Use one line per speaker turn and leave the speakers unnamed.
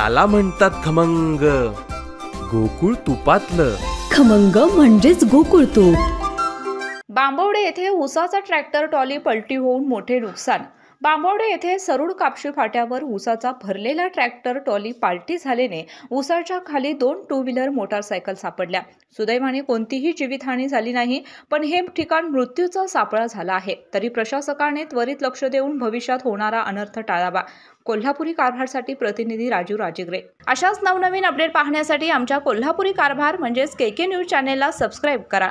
याला म्हणतात खमंग. गोकुळ तुपातलं
खमंग म्हणजेच गोकुळ तूप.
बांबवडे येथे ऊसाचा ट्रॅक्टर ट्रॉली पलटी होऊन मोठे नुकसान. बांबवडे येथे सरूड कापशी फाट्यावर ऊसाचा भरलेला ट्रॅक्टर ट्रॉली पालटी झाल्याने ऊसाच्या खाली 2 टू व्हीलर मोटारसायकल सापडल्या. सुदैवाने कोणतीही जीवितहानी झाली नाही, पण हे ठिकाण मृत्यूचा सापळा झाला आहे. तरी प्रशासकाने त्वरित लक्ष देऊन भविष्यात होणारा अनर्थ टाळावा. कोल्हापुरी कारभारसाठी प्रतिनिधी राजू राजिगरे. अशाच नवनवीन अपडेट पाहण्यासाठी आमच्या कोल्हापुरी कारभार म्हणजेच KK न्यूज चॅनेलला सबस्क्राईब करा.